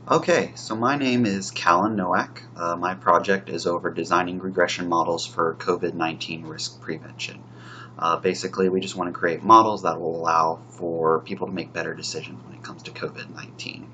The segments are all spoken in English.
Okay, so my name is Callan Noak. My project is over designing regression models for COVID-19 risk prevention. Basically, we just want to create models that will allow for people to make better decisions when it comes to COVID-19.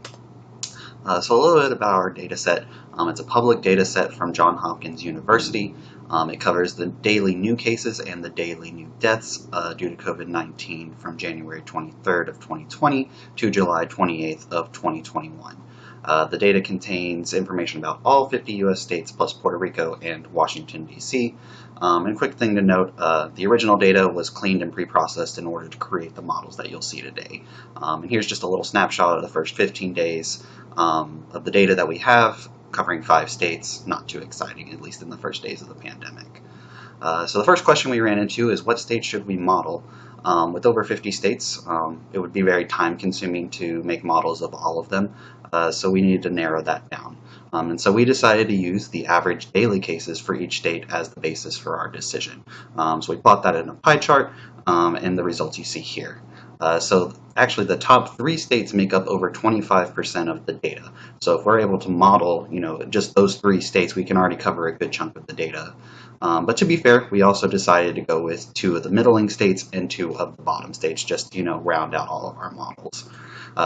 So a little bit about our data set. It's a public data set from Johns Hopkins University. It covers the daily new cases and the daily new deaths due to COVID-19 from January 23rd of 2020 to July 28th of 2021. The data contains information about all 50 U.S. states plus Puerto Rico and Washington, D.C. And quick thing to note, the original data was cleaned and pre-processed in order to create the models that you'll see today. And here's just a little snapshot of the first 15 days of the data that we have, covering 5 states. Not too exciting, at least in the first days of the pandemic. So the first question we ran into is, what states should we model? With over 50 states, it would be very time consuming to make models of all of them, so we needed to narrow that down. And so we decided to use the average daily cases for each state as the basis for our decision. So we plot that in a pie chart, and the results you see here. So actually the top 3 states make up over 25% of the data. So if we're able to model, just those 3 states, we can already cover a good chunk of the data. But to be fair, we also decided to go with 2 of the middling states and 2 of the bottom states, just to, round out all of our models.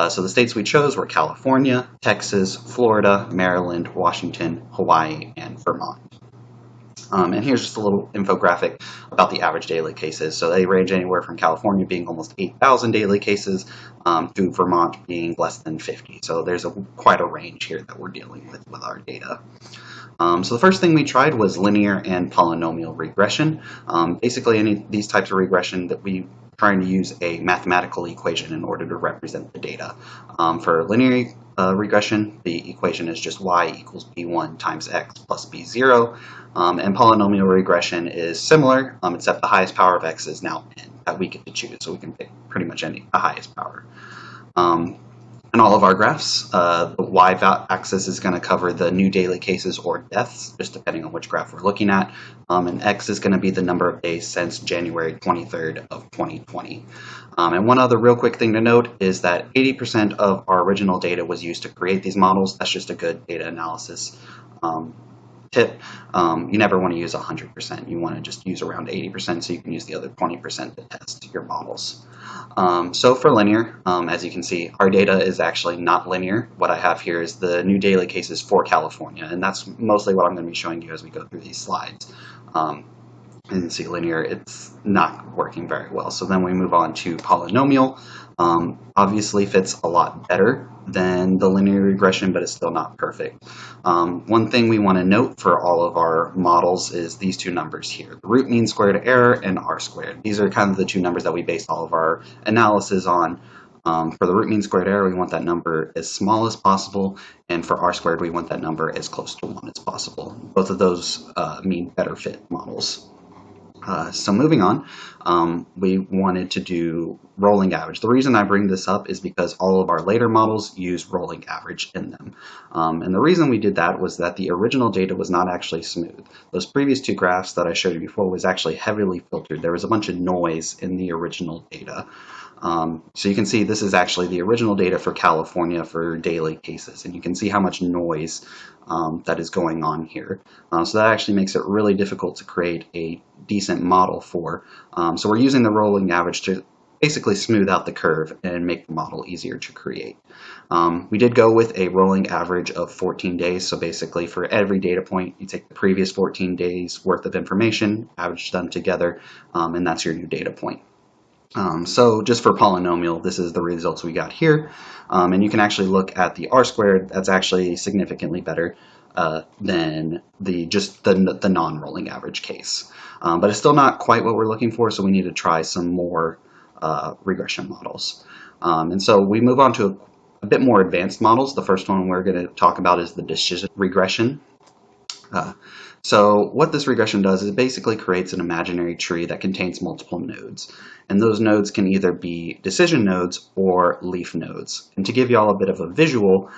So the states we chose were California, Texas, Florida, Maryland, Washington, Hawaii, and Vermont. And here's just a little infographic about the average daily cases. So they range anywhere from California being almost 8,000 daily cases to Vermont being less than 50. So there's quite a range here that we're dealing with our data. So the first thing we tried was linear and polynomial regression. Basically, any of these types of regression that we trying to use a mathematical equation in order to represent the data. For linear regression, the equation is just y equals b1 times x plus b0. And polynomial regression is similar, except the highest power of x is now n that we get to choose, so we can pick pretty much the highest power. In all of our graphs, the y-axis is going to cover the new daily cases or deaths, just depending on which graph we're looking at, and x is going to be the number of days since January 23rd of 2020. And one other real quick thing to note is that 80% of our original data was used to create these models. That's just a good data analysis tip. You never want to use 100%. You want to just use around 80% so you can use the other 20% to test your models. So for linear, as you can see, our data is actually not linear. What I have here is the new daily cases for California, and that's mostly what I'm going to be showing you as we go through these slides. And you see linear, it's not working very well. So then we move on to polynomial. Obviously fits a lot better than the linear regression, but it's still not perfect. One thing we want to note for all of our models is these 2 numbers here, the root mean squared error and r squared. These are kind of the 2 numbers that we base all of our analysis on. For the root mean squared error, we want that number as small as possible, and for r squared, we want that number as close to 1 as possible. Both of those mean better fit models. So moving on, we wanted to do rolling average. The reason I bring this up is because all of our later models use rolling average in them. And the reason we did that was that the original data was not actually smooth. Those previous 2 graphs that I showed you before was actually heavily filtered. There was a bunch of noise in the original data. So you can see this is actually the original data for California for daily cases, and you can see how much noise that is going on here. So that actually makes it really difficult to create a decent model for. So we're using the rolling average to basically smooth out the curve and make the model easier to create. We did go with a rolling average of 14 days. So basically for every data point, you take the previous 14 days worth of information, average them together, and that's your new data point. So just for polynomial, this is the results we got here. And you can actually look at the r squared. That's actually significantly better than the non-rolling average case. But it's still not quite what we're looking for, so we need to try some more regression models. And so we move on to a bit more advanced models. The first one we're going to talk about is the decision regression. So what this regression does is it basically creates an imaginary tree that contains multiple nodes. And those nodes can either be decision nodes or leaf nodes. And to give you all a bit of a visual,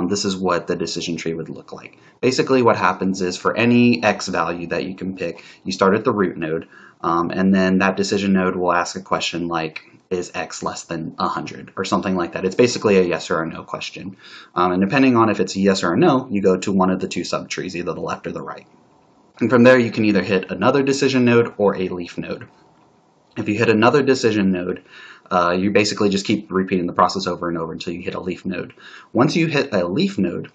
this is what the decision tree would look like. Basically what happens is for any x value that you can pick, you start at the root node, and then that decision node will ask a question like, is X less than 100 or something like that. It's basically a yes or a no question. And depending on if it's a yes or a no, you go to one of the two subtrees, either the left or the right. And from there, you can either hit another decision node or a leaf node. If you hit another decision node, you basically just keep repeating the process over and over until you hit a leaf node. Once you hit a leaf node,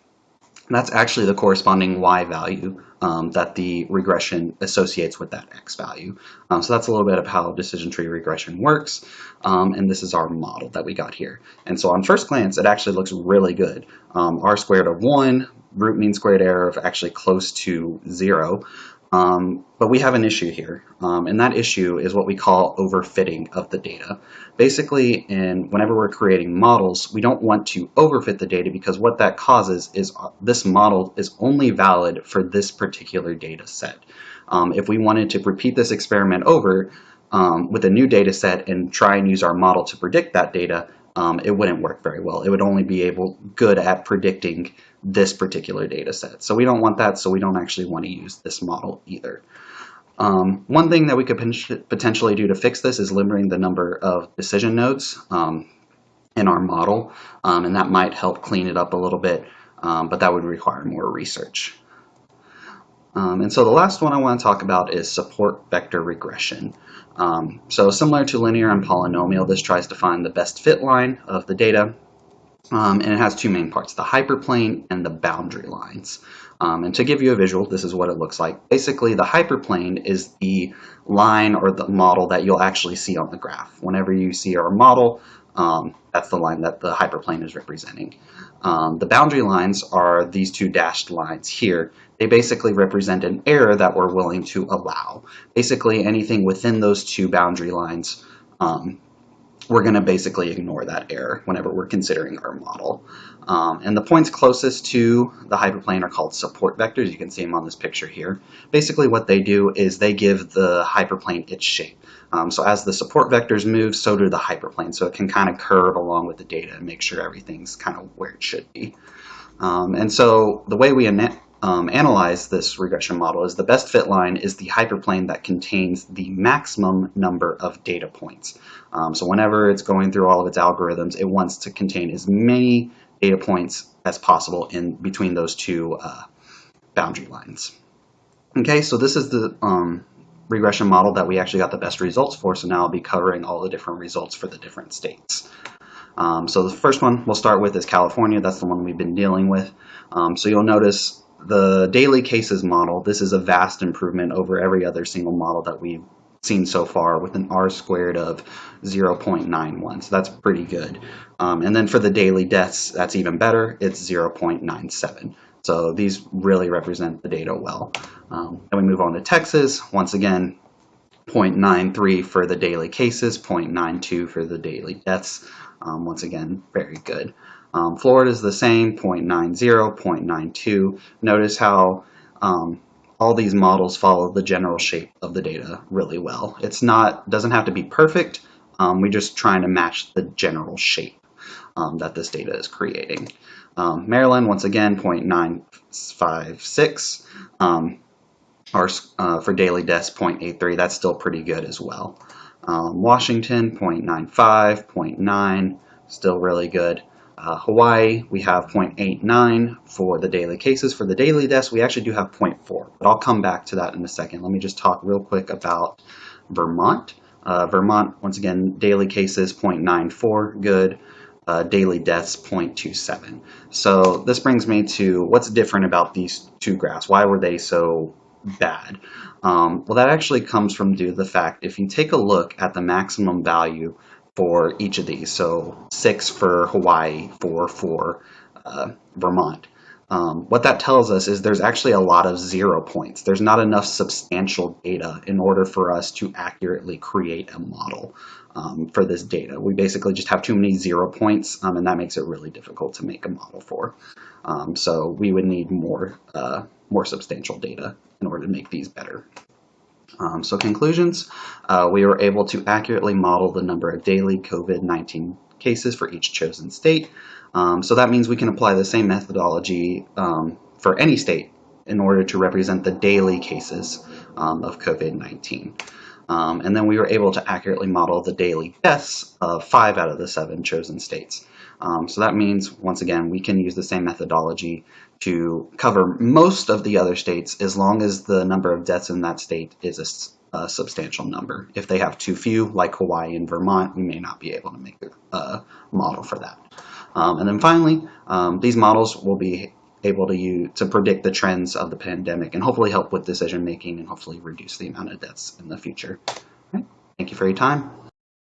that's actually the corresponding Y value that the regression associates with that X value. So that's a little bit of how decision tree regression works. And this is our model that we got here. And so on first glance, it actually looks really good. R squared of 1, root mean squared error of actually close to 0. But we have an issue here, and that issue is what we call overfitting of the data. Basically, whenever we're creating models, we don't want to overfit the data because what that causes is this model is only valid for this particular data set. If we wanted to repeat this experiment over with a new data set and try and use our model to predict that data, it wouldn't work very well. It would only be good at predicting this particular data set. So we don't want that, so we don't actually want to use this model either. One thing that we could potentially do to fix this is limiting the number of decision nodes in our model, and that might help clean it up a little bit, but that would require more research. And so the last one I want to talk about is support vector regression. So similar to linear and polynomial, this tries to find the best fit line of the data. And it has two main parts, the hyperplane and the boundary lines. And to give you a visual, this is what it looks like. Basically, the hyperplane is the line or the model that you'll actually see on the graph. Whenever you see our model, that's the line that the hyperplane is representing. The boundary lines are these two dashed lines here. They basically represent an error that we're willing to allow. Basically, anything within those two boundary lines, we're going to basically ignore that error whenever we're considering our model. And the points closest to the hyperplane are called support vectors. You can see them on this picture here. Basically what they do is they give the hyperplane its shape. So as the support vectors move, so do the hyperplane. So it can kind of curve along with the data and make sure everything's kind of where it should be. And so the way we analyze this regression model is the best fit line is the hyperplane that contains the maximum number of data points. So whenever it's going through all of its algorithms, it wants to contain as many data points as possible in between those two boundary lines. Okay, so this is the regression model that we actually got the best results for, so now I'll be covering all the different results for the different states. So the first one we'll start with is California. That's the one we've been dealing with. So you'll notice the daily cases model. This is a vast improvement over every other single model that we've seen so far with an R squared of 0.91. So that's pretty good. And then for the daily deaths, that's even better. It's 0.97. So these really represent the data well. Then we move on to Texas. Once again, 0.93 for the daily cases, 0.92 for the daily deaths. Once again, very good. Florida is the same, 0.90, 0.92. Notice how all these models follow the general shape of the data really well. Doesn't have to be perfect. We're just trying to match the general shape that this data is creating. Maryland, once again, 0.956. For daily deaths, 0.83. That's still pretty good as well. Washington, 0.95, 0.9, still really good. Hawaii, we have 0.89 for the daily cases. For the daily deaths, we actually do have 0.4, but I'll come back to that in a second. Let me just talk real quick about Vermont. Vermont, once again, daily cases, 0.94, good. Daily deaths, 0.27. So this brings me to what's different about these two graphs. Why were they so bad? Well, that actually comes from due to the fact if you take a look at the maximum value for each of these, so 6 for Hawaii, 4 for Vermont, what that tells us is there's actually a lot of 0 points. There's not enough substantial data in order for us to accurately create a model for this data. We basically just have too many 0 points, and that makes it really difficult to make a model for. So we would need more substantial data in order to make these better. So conclusions, we were able to accurately model the number of daily COVID-19 cases for each chosen state. So that means we can apply the same methodology for any state in order to represent the daily cases of COVID-19. And then we were able to accurately model the daily deaths of 5 out of the 7 chosen states. So that means, once again, we can use the same methodology to cover most of the other states as long as the number of deaths in that state is a substantial number. If they have too few, like Hawaii and Vermont, we may not be able to make a model for that. And then finally, these models will be able to predict the trends of the pandemic and hopefully help with decision making and hopefully reduce the amount of deaths in the future. Right. Thank you for your time.